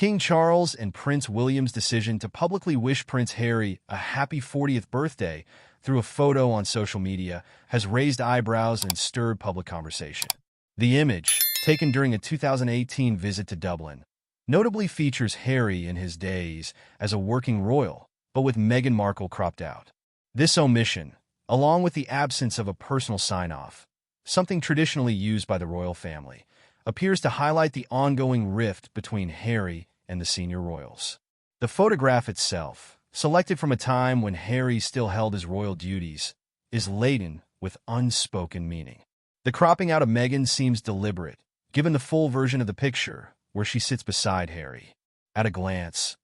King Charles and Prince William's decision to publicly wish Prince Harry a happy 40th birthday through a photo on social media has raised eyebrows and stirred public conversation. The image, taken during a 2018 visit to Dublin, notably features Harry in his days as a working royal, but with Meghan Markle cropped out. This omission, along with the absence of a personal sign-off, something traditionally used by the royal family, appears to highlight the ongoing rift between Harry and the senior royals. The photograph itself, selected from a time when Harry still held his royal duties, is laden with unspoken meaning. The cropping out of Meghan seems deliberate, given the full version of the picture, where she sits beside Harry. At a glance,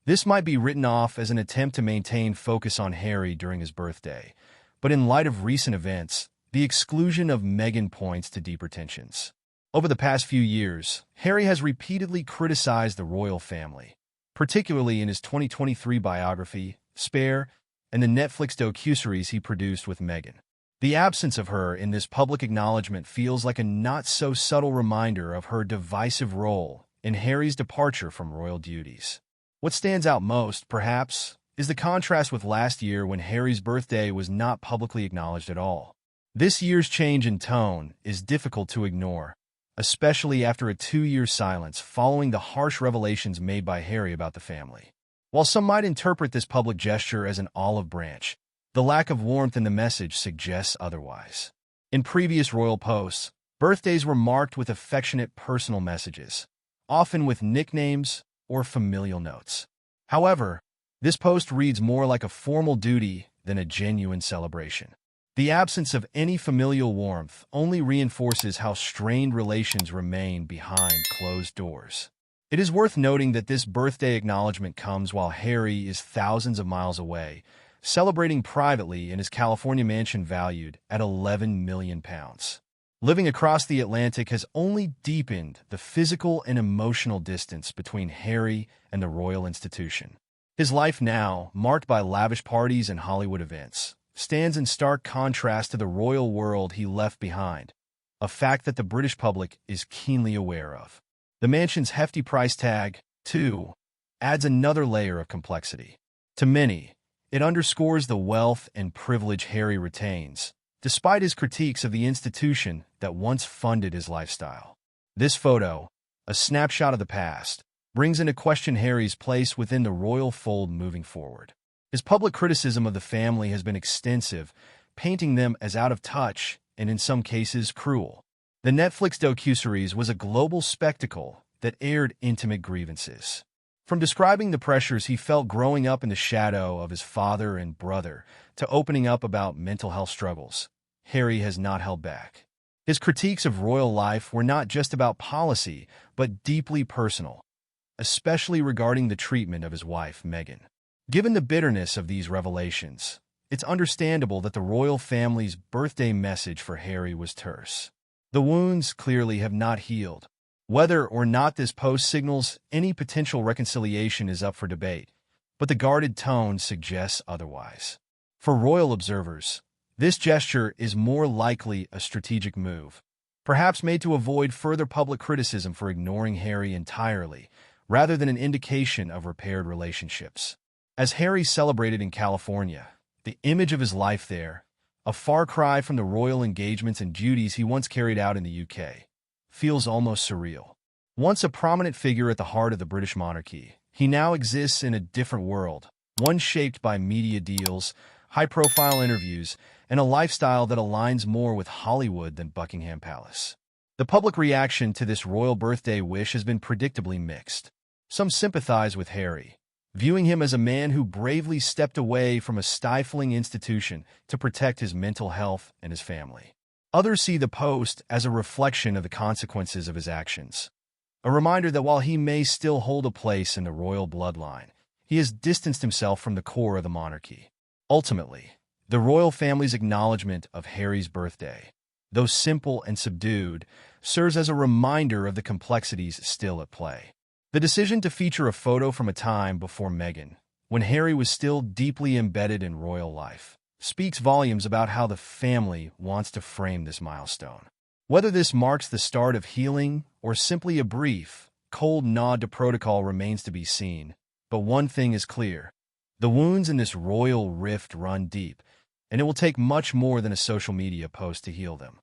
this might be written off as an attempt to maintain focus on Harry during his birthday, but in light of recent events, the exclusion of Meghan points to deeper tensions. Over the past few years, Harry has repeatedly criticized the royal family, particularly in his 2023 biography, Spare, and the Netflix docuseries he produced with Meghan. The absence of her in this public acknowledgement feels like a not-so-subtle reminder of her divisive role in Harry's departure from royal duties. What stands out most, perhaps, is the contrast with last year when Harry's birthday was not publicly acknowledged at all. This year's change in tone is difficult to ignore, especially after a 2-year silence following the harsh revelations made by Harry about the family. While some might interpret this public gesture as an olive branch, the lack of warmth in the message suggests otherwise. In previous royal posts, birthdays were marked with affectionate personal messages, often with nicknames or familial notes. However, this post reads more like a formal duty than a genuine celebration. The absence of any familial warmth only reinforces how strained relations remain behind closed doors. It is worth noting that this birthday acknowledgement comes while Harry is thousands of miles away, celebrating privately in his California mansion valued at £11 million. Living across the Atlantic has only deepened the physical and emotional distance between Harry and the royal institution. His life now, marked by lavish parties and Hollywood events, stands in stark contrast to the royal world he left behind, a fact that the British public is keenly aware of. The mansion's hefty price tag, too, adds another layer of complexity. To many, it underscores the wealth and privilege Harry retains, despite his critiques of the institution that once funded his lifestyle. This photo, a snapshot of the past, brings into question Harry's place within the royal fold moving forward. His public criticism of the family has been extensive, painting them as out of touch and in some cases cruel. The Netflix docuseries was a global spectacle that aired intimate grievances. From describing the pressures he felt growing up in the shadow of his father and brother to opening up about mental health struggles, Harry has not held back. His critiques of royal life were not just about policy, but deeply personal, especially regarding the treatment of his wife, Meghan. Given the bitterness of these revelations, it's understandable that the royal family's birthday message for Harry was terse. The wounds clearly have not healed. Whether or not this post signals any potential reconciliation is up for debate, but the guarded tone suggests otherwise. For royal observers, this gesture is more likely a strategic move, perhaps made to avoid further public criticism for ignoring Harry entirely, rather than an indication of repaired relationships. As Harry celebrated in California, the image of his life there, a far cry from the royal engagements and duties he once carried out in the UK, feels almost surreal. Once a prominent figure at the heart of the British monarchy, he now exists in a different world, one shaped by media deals, high-profile interviews, and a lifestyle that aligns more with Hollywood than Buckingham Palace. The public reaction to this royal birthday wish has been predictably mixed. Some sympathize with Harry, viewing him as a man who bravely stepped away from a stifling institution to protect his mental health and his family. Others see the post as a reflection of the consequences of his actions, a reminder that while he may still hold a place in the royal bloodline, he has distanced himself from the core of the monarchy. Ultimately, the royal family's acknowledgement of Harry's birthday, though simple and subdued, serves as a reminder of the complexities still at play. The decision to feature a photo from a time before Meghan, when Harry was still deeply embedded in royal life, speaks volumes about how the family wants to frame this milestone. Whether this marks the start of healing or simply a brief, cold nod to protocol remains to be seen, but one thing is clear. The wounds in this royal rift run deep, and it will take much more than a social media post to heal them.